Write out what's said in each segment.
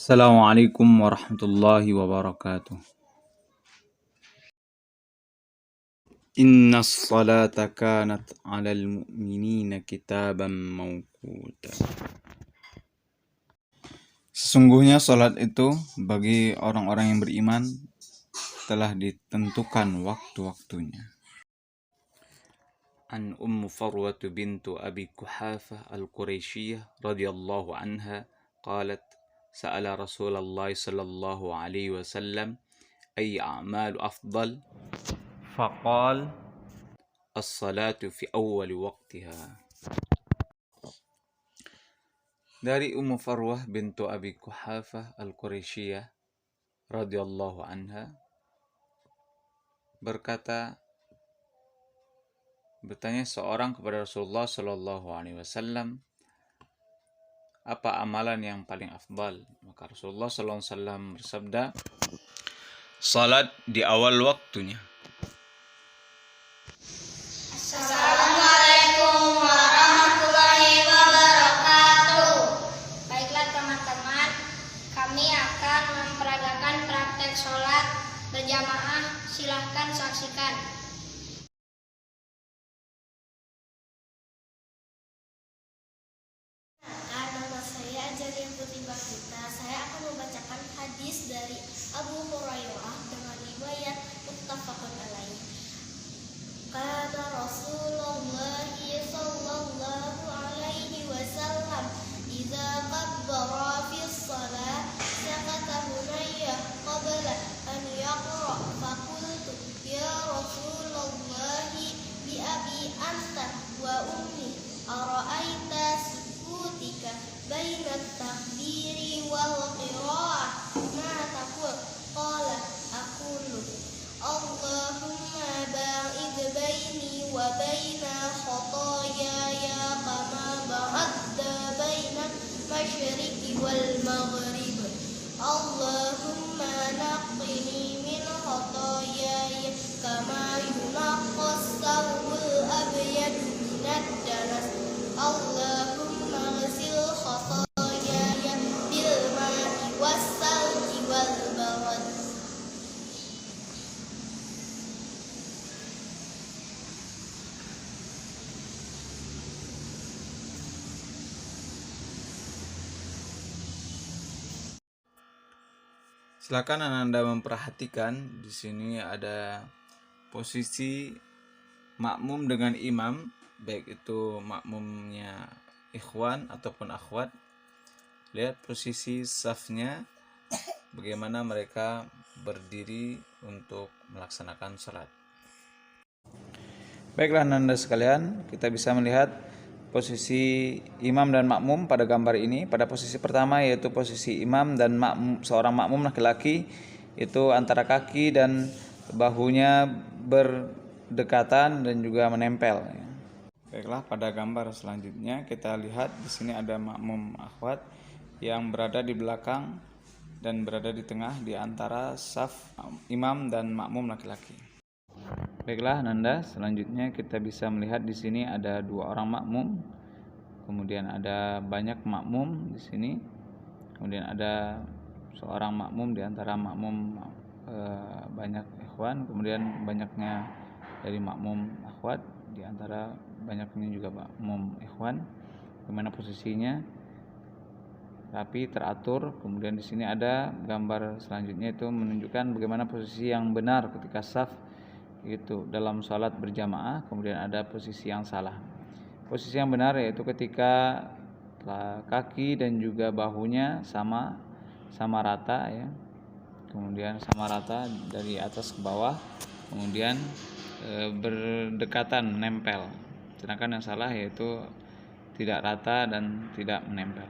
Assalamualaikum warahmatullahi wabarakatuh. Inna salata kanat 'alal mu'minina kitaban mawquta. Sesungguhnya salat itu bagi orang-orang yang beriman telah ditentukan waktu-waktunya. An Ummu Farwah bintu Abi Quhafah al-Quraisyiyah radhiyallahu anha qalat sa'ala Rasulullah sallallahu alaihi wasallam ay a'malu afdal faqal as-salatu fi awwali waqtiha. Dari Ummu Farwah bintu Abi Quhafah al-Quraisyiyah radhiyallahu anha bertanya seorang kepada Rasulullah sallallahu alaihi wasallam, apa amalan yang paling afdal? Maka Rasulullah sallallahu alaihi wasallam bersabda, salat di awal waktunya. Assalamualaikum warahmatullahi wabarakatuh. Baiklah teman-teman, kami akan memperagakan praktek sholat berjamaah. Silahkan saksikan. Nama saya Ajalia Putri Bakita. Saya akan membacakan hadis dari Abu Hurairah dengan riwayat muttafaqun alaih. Kata Rasulullah sallallahu alaihi wasallam, "Idza qabbara fi shalah sakata hunayya qabla an yaqra faqultu ya Rasulullah bi abi anta wa ummi ara'aita sukutika baina takbiri wal qira'ah ma taqul?" Qala aqulu Allahumma ba'id baini wa baina khotoyaya kama ba'adta baina masyriqi wal maghrib. Allahumma naqqini min khotoyaya kama yunaqqas thawbul abyad minad danas. Allahumma ghsil khotoyaya bil ma'i was salji wal barad. Silakan Anda memperhatikan di sini ada posisi makmum dengan imam, baik itu makmumnya ikhwan ataupun akhwat. Lihat posisi safnya, bagaimana mereka berdiri untuk melaksanakan salat. Baiklah Anda sekalian, kita bisa melihat posisi imam dan makmum pada gambar ini. Pada posisi pertama yaitu posisi imam dan seorang makmum laki-laki itu antara kaki dan bahunya berdekatan dan juga menempel. Baiklah, pada gambar selanjutnya kita lihat di sini ada makmum akhwat yang berada di belakang dan berada di tengah di antara saf imam dan makmum laki-laki. Baiklah Nanda, selanjutnya kita bisa melihat di sini ada dua orang makmum, kemudian ada banyak makmum di sini, kemudian ada seorang makmum di antara makmum banyak ikhwan, kemudian banyaknya dari makmum akhwat di antara banyaknya juga makmum ikhwan. Bagaimana posisinya? Rapi, teratur. Kemudian di sini ada gambar selanjutnya itu menunjukkan bagaimana posisi yang benar ketika saf itu dalam salat berjamaah. Kemudian ada posisi yang salah. Posisi yang benar yaitu ketika kaki dan juga bahunya sama rata ya. Kemudian sama rata dari atas ke bawah. Kemudian berdekatan menempel. Sedangkan yang salah yaitu tidak rata dan tidak menempel.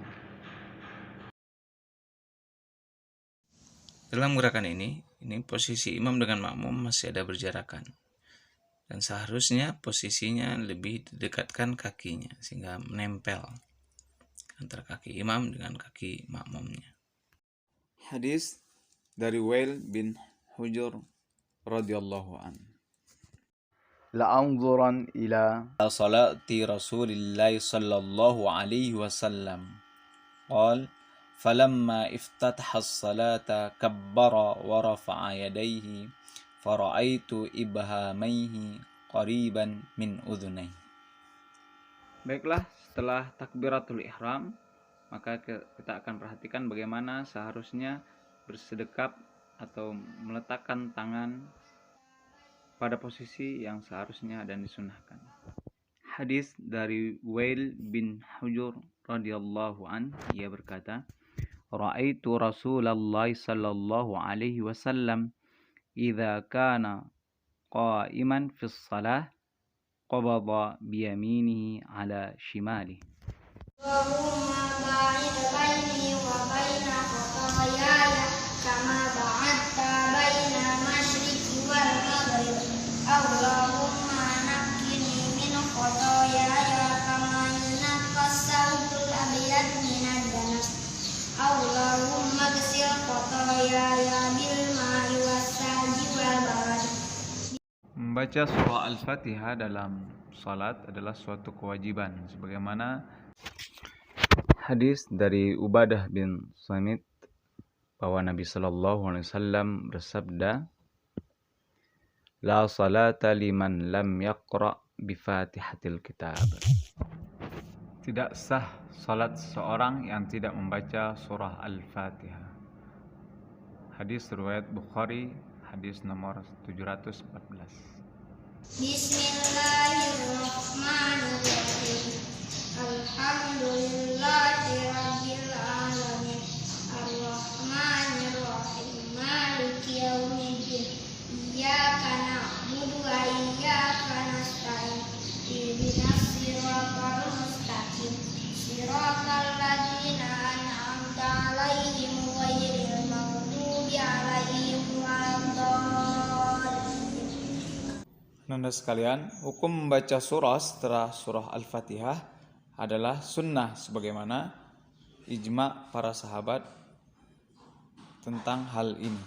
Dalam gerakan ini posisi imam dengan makmum masih ada berjarakan. Dan seharusnya posisinya lebih didekatkan kakinya sehingga menempel antara kaki imam dengan kaki makmumnya. Hadis dari Wail bin Hujur radhiyallahu an. La'anzuran ila salati Rasulillah sallallahu alaihi wasallam. Qal falamma iftataha as-salata kabbara wa rafa'a yadayhi fara'aitu ibhamaihi qariban min udhunayhi. Baiklah, setelah takbiratul ihram, maka kita akan perhatikan bagaimana seharusnya bersedekap atau meletakkan tangan pada posisi yang seharusnya dan disunahkan. Hadis dari Wail bin Hujur radhiyallahu an, ia berkata, "Ra'aitu Rasulullah sallallahu alaihi wasallam idza kana qa'iman fi shalah qabada bi yaminihi ala shimalihi." Allahumma ba'id baini wa baina khataayaya kama ba'adta baina masyriqi wal maghrib. Allahumma naqqini min khataayaya kama yunqas thawbul abyad minad danas. Allahumma ghsil khataayaya bil ma'i was-salji wal barad. Membaca surah Al-Fatihah dalam salat adalah suatu kewajiban, sebagaimana hadis dari Ubadah bin Samit bahwa Nabi Shallallahu Alaihi Wasallam bersabda, "La salata liman lam yaqra bi Fatihatil Kitab." Tidak sah salat seseorang yang tidak membaca surah Al-Fatihah. Hadis riwayat Bukhari, hadis nomor 714. Bismillahirrahmanirrahim. Alhamdulillahi rabbil alamin. Arrahmanirrahim. Maliki yaumiddin. Iyyaka na'budu wa iyyaka nasta'in. Ihdinas siratal mustaqim. Siratal ladzina an'amta 'alaihim ghairil maghdubi 'alaihim waladdallin. Nanda sekalian, hukum membaca surah setelah surah Al-Fatihah adalah sunnah sebagaimana ijma para sahabat tentang hal ini.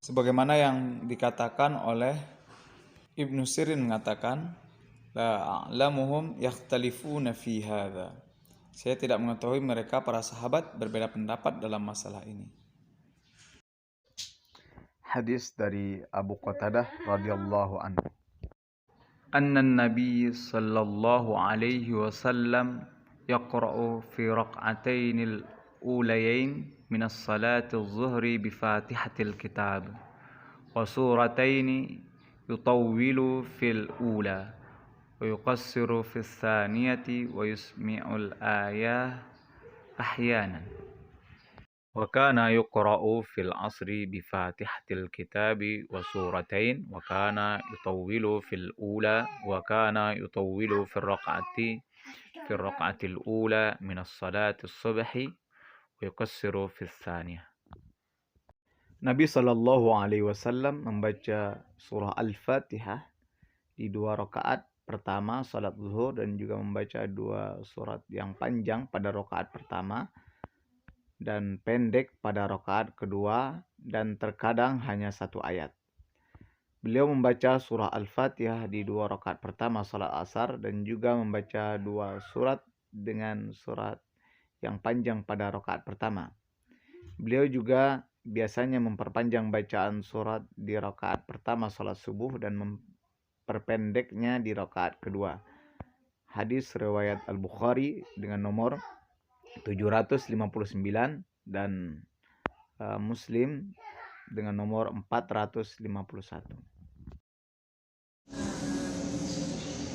Sebagaimana yang dikatakan oleh Ibnu Sirin mengatakan, la a'lamuhum yakhtalifuna fi hadza. Saya tidak mengetahui mereka para sahabat berbeda pendapat dalam masalah ini. Hadis dari Abu Qatadah radhiyallahu anhu. Anna Nabi sallallahu alaihi wasallam yaqra'u fi raq'atayn al-ulayayn min as-salati adh-dhuhri bi Fatihatil Kitab wa suratayn yutawwilu fil ula wa yuqassiru fis thaniyati wa yusmi'ul ayah ahyanan. وكان يقرأ في العصر بفاتحة الكتاب وسورتين وكان يطول في الأولى وكان يطول في الركعة الأولى من الصلاة الصبح ويقصر في الثانية. Nabi Shallallahu Alaihi Wasallam membaca surah Al-Fatihah di 2 rakaat pertama salat zuhur dan juga membaca 2 surat yang panjang pada rakaat pertama dan pendek pada rakaat kedua dan terkadang hanya 1 ayat. Beliau membaca surah Al-Fatihah di 2 rakaat pertama salat asar dan juga membaca 2 surat dengan surat yang panjang pada rakaat pertama. Beliau juga biasanya memperpanjang bacaan surat di rakaat pertama salat subuh dan memperpendeknya di rakaat kedua. Hadis riwayat Al-Bukhari dengan nomor 759 dan Muslim dengan nomor 451.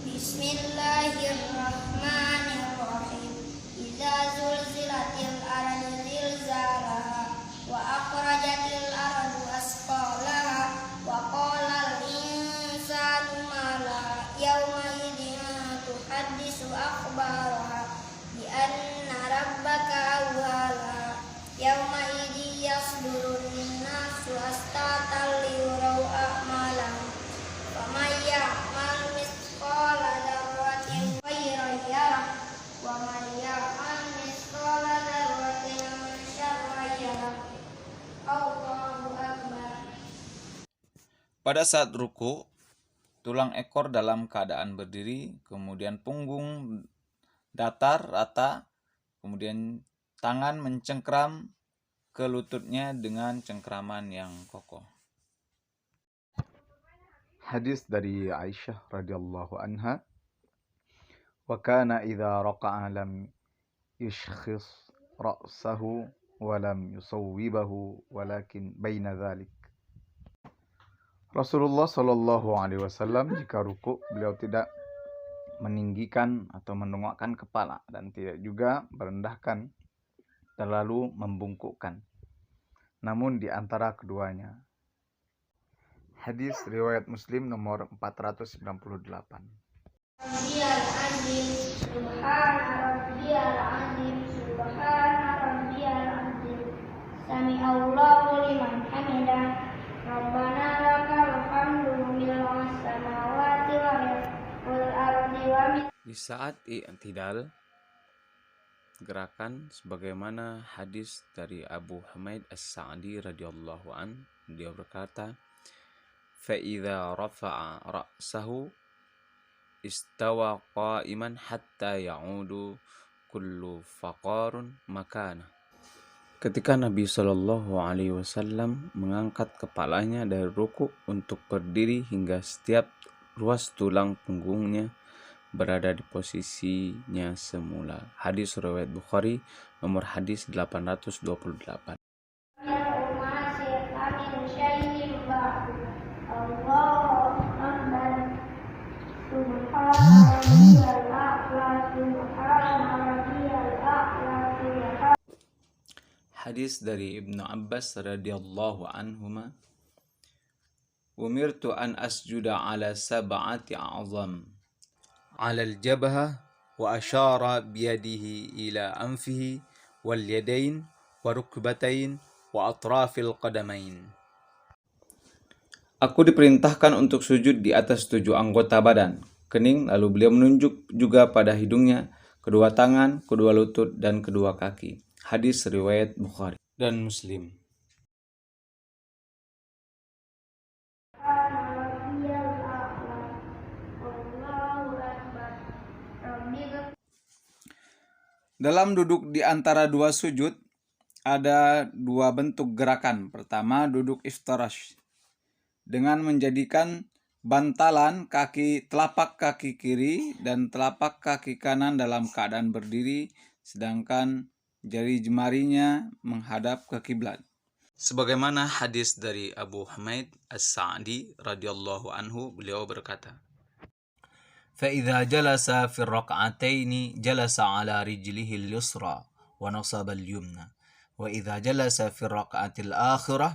Bismillahirrahmanirrahim. Idza zulzilatil ardu zilzalaha wa akhrajatil ardu asqalaha wa qalal insanu ma laha yawma idzin tuhaddisu akhbaraha bi anna rabbaka awwalaha yawma idzin yasdurun nasu astatan liyurau a'malahum wa may ya'mal mithqala dzarratin khairan yarah wa may ya'mal mithqala dzarratin syarran yarah. Allahu akbar. Pada saat ruku, tulang ekor dalam keadaan berdiri, kemudian punggung datar rata, kemudian tangan mencengkram ke lututnya dengan cengkraman yang kokoh. Hadis dari Aisyah radhiyallahu anha, wa kana idza raqa'a lam yushkhis ra'sahu wa lam yusawwibahu walakin baina dzalik. Rasulullah Shallallahu alaihi wasallam jika ruku beliau tidak meninggikan atau menongakkan kepala dan tidak juga merendahkan terlalu membungkukkan, namun di antara keduanya. Hadis riwayat Muslim nomor 498. Rabbiyal azim, subhana rabbiyal azim, subhana rabbiyal azim. Sami'allahu liman hamidah. Rabbana lakal hamdu mil'as samawati wal ardi wa min. Di saat i'tidal, gerakan sebagaimana hadis dari Abu Humaid As-Sa'di radhiyallahu an, dia berkata, fa idza rafa'a ra'sahu istawa qa'iman hatta ya'udu kullu faqarun makana. Ketika Nabi Shallallahu alaihi wasallam mengangkat kepalanya dari ruku untuk berdiri hingga setiap ruas tulang punggungnya berada di posisinya semula. Hadis riwayat Bukhari nomor hadis 828. Hadis dari Ibnu Abbas radhiyallahu anhuma, umirtu an asjuda ala sab'ati a'zam ala al-jabhah wa asyara biyadihi ila anfihi wal yadain wa rukbatain wa atrafil qadamain. Aku diperintahkan untuk sujud di atas 7 anggota badan, kening, lalu beliau menunjuk juga pada hidungnya, kedua tangan, kedua lutut, dan kedua kaki. Hadis riwayat Bukhari dan Muslim. Dalam duduk di antara dua sujud, ada dua bentuk gerakan. Pertama, duduk iftirash, dengan menjadikan bantalan telapak kaki kiri dan telapak kaki kanan dalam keadaan berdiri, sedangkan jari jemarinya menghadap ke kiblat. Sebagaimana hadis dari Abu Humaid As-Sa'di radhiyallahu anhu, beliau berkata, فَإِذَا جَلَسَ فِي الرَّكْعَتَيْنِ جَلَسَ عَلَى رِجْلِهِ الْيُسْرَى وَنَصَبَ الْيُمْنَى وَإِذَا جَلَسَ في الركعة الآخرة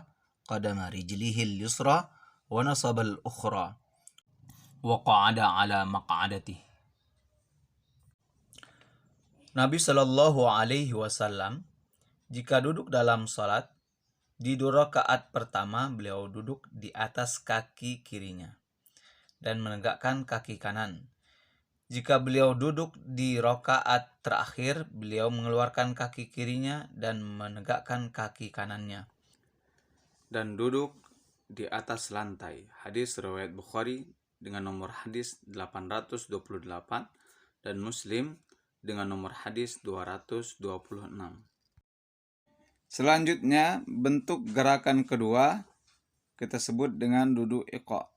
قدم رجله اليسرى ونصب الأخرى وقعد على مقعدته. Nabi Shallallahu alaihi wasallam jika duduk dalam salat, di 2 rakaat pertama beliau duduk di atas kaki kirinya dan menegakkan kaki kanan. Jika beliau duduk di rakaat terakhir, beliau mengeluarkan kaki kirinya dan menegakkan kaki kanannya dan duduk di atas lantai. Hadis riwayat Bukhari dengan nomor hadis 828 dan Muslim dengan nomor hadis 226. Selanjutnya, bentuk gerakan kedua kita sebut dengan duduk iqa,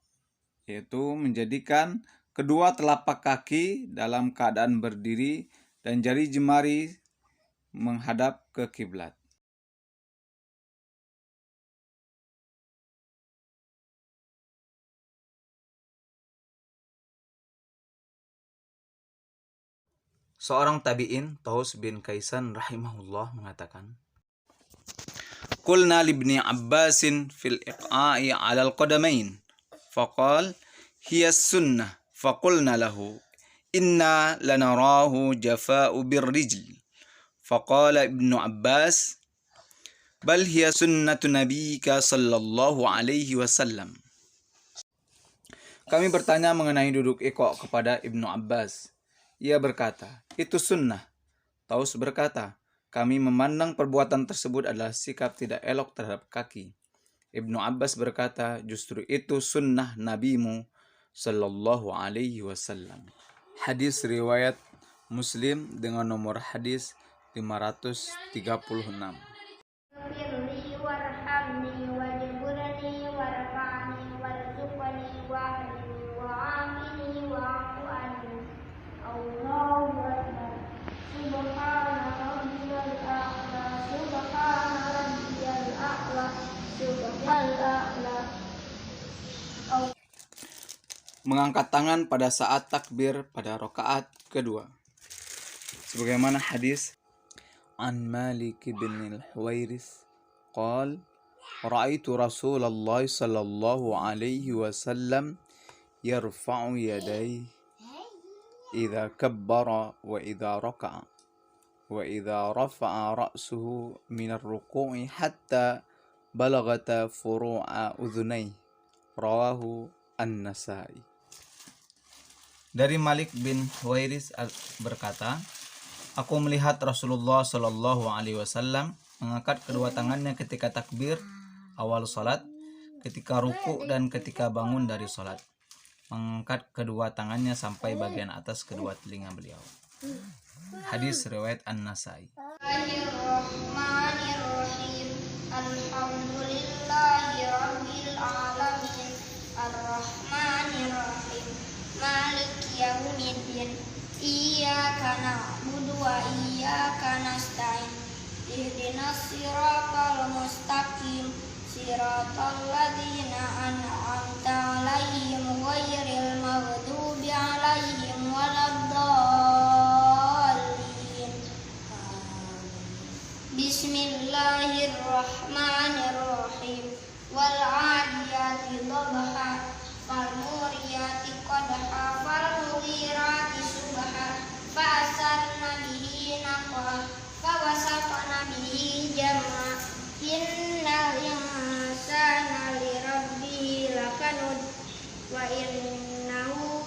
yaitu menjadikan kedua telapak kaki dalam keadaan berdiri dan jari jemari menghadap ke kiblat. Seorang tabi'in, Taus bin Kaisan rahimahullah, mengatakan, Qulna libni Abbasin fil iqa'i 'ala al-qadamain, faqal hiya sunnah, faqulna lahu inna lanarahu jafa'u birrijl, faqala Ibnu Abbas bal hiya sunnatu nabiyyika sallallahu alaihi wasallam. Kami bertanya mengenai duduk iqa kepada Ibnu Abbas. Ia berkata, itu sunnah. Taus berkata, kami memandang perbuatan tersebut adalah sikap tidak elok terhadap kaki. Ibnu Abbas berkata, justru itu sunnah nabimu sallallahu alaihi wasallam. Hadis riwayat Muslim dengan nomor hadis 536. Firli warhamni wajburni warfa'ni warzuqni wahdini wa'afini wa'fu anni. Allahu Akbar. Subhana rabbiyal a'la. Subhana rabbiyal a'la. Subhanal a'la. Mengangkat tangan pada saat takbir pada rakaat kedua. Sebagaimana hadis an Malik bin al-Huwairis qala ra'aitu Rasulullah sallallahu alaihi wasallam yarfa'u yadayhi idza kabbara wa idza raka'a wa idza rafa'a ra'suhu min ar-ruku'i hatta balagata furu'a udhunayhi. Rawahu An-Nasa'i. Dari Malik bin Huwairis berkata, aku melihat Rasulullah Shallallahu Alaihi Wasallam mengangkat kedua tangannya ketika takbir awal salat, ketika ruku dan ketika bangun dari salat. Mengangkat kedua tangannya sampai bagian atas kedua telinga beliau. Hadis riwayat An-Nasa'i. Bismillahirrahmanirrahim. Alhamdulillahirabbil alamin. Ar-Rahmanirrahim. Maliki yaumiddin. Iyyaka na'budu wa iyyaka nasta'in. Ihdinas siratal mustaqim. Siratal ladzina an'amta 'alaihim ghairil maghdubi 'alaihim waladdallin. Bismillahirrahmanirrahim. Wal 'adiyati dhabha. Falmuriyati qadha falmughirati subha fa'asarna bihi naqwa fawasafna bihi jam'a innal insana lirabbihi lakanud wa innahu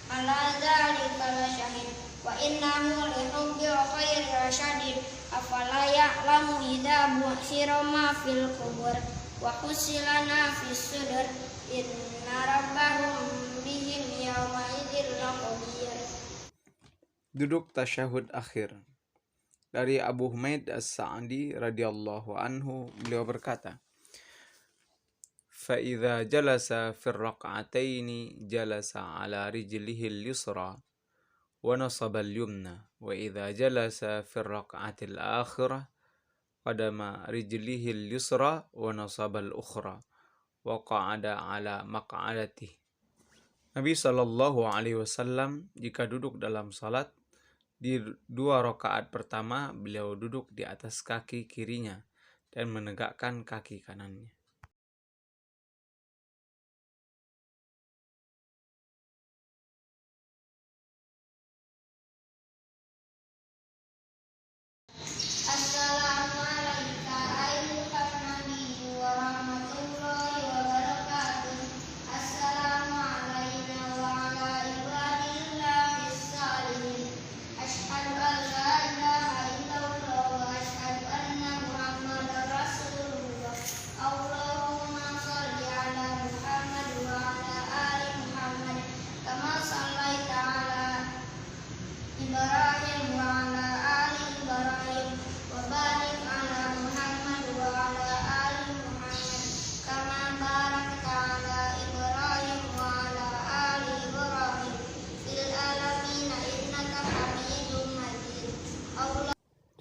ala dzalika lasyahid wa innahu lihubbil khairi lasyadid afala ya'lamu idza bu'thira ma fil qubur wa husilana fis sudur inna rabbahum bihim yawma idzin laqabir. Duduk tasyahud akhir. Dari Abu Humaid As-Sa'di radhiyallahu anhu, beliau berkata, fa idza jalasa fi ar-rak'ataini jalasa ala rijlihi al-yusra wa nasaba al-yumna wa idza jalasa fi ar-rak'ati al-akhirah qadama rijlihi al-yusra wa nasaba al-ukhra wa qa'ada ala maq'adatihi. Nabi Shallallahu Alaihi Wasallam jika duduk dalam salat, di 2 rakaat pertama beliau duduk di atas kaki kirinya dan menegakkan kaki kanannya.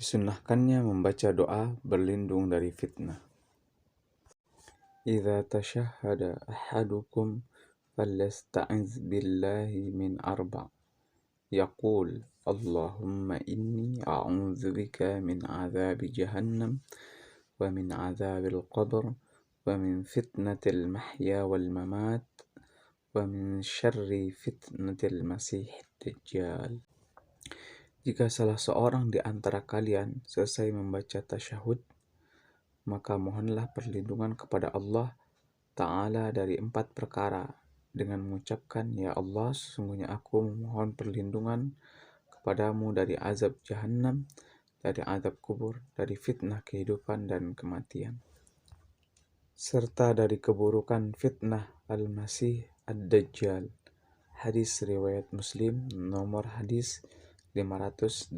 Disunnahkannya membaca doa berlindung dari fitnah. Idza tashahhada ahadukum falyasta'iz billahi min arba'. Yaqul Allahumma inni a'udzubika min azabi jahannam wa min azabil qabr wa min fitnatil mahya wal mamat wa min syarri fitnatil masih dajjal. Jika salah seorang di antara kalian selesai membaca tasyahud, maka mohonlah perlindungan kepada Allah Ta'ala dari 4 perkara dengan mengucapkan, Ya Allah, sesungguhnya aku memohon perlindungan kepadamu dari azab jahannam, dari azab kubur, dari fitnah kehidupan dan kematian, serta dari keburukan fitnah Al-Masih Ad-Dajjal. Hadis riwayat Muslim, nomor hadis 588.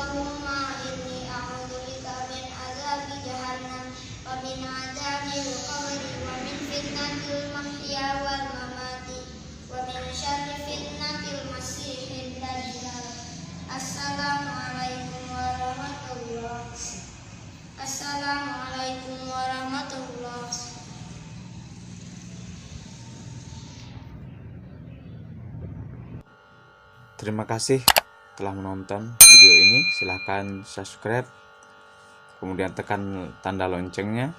Allahumma inni a'udzubika min azabi jahannam wa min adzabil qabri wa min fitnatil mahya wal mamati wa min syarri fitnatil masiihid dajjal. Assalamualaikum warahmatullahi. Assalamualaikum warahmatullahi. Terima kasih telah menonton video ini. Silahkan subscribe, kemudian tekan tanda loncengnya,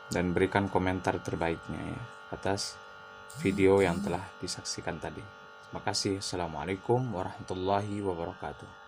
dan berikan komentar terbaiknya ya atas video yang telah disaksikan tadi. Terima kasih. Assalamualaikum warahmatullahi wabarakatuh.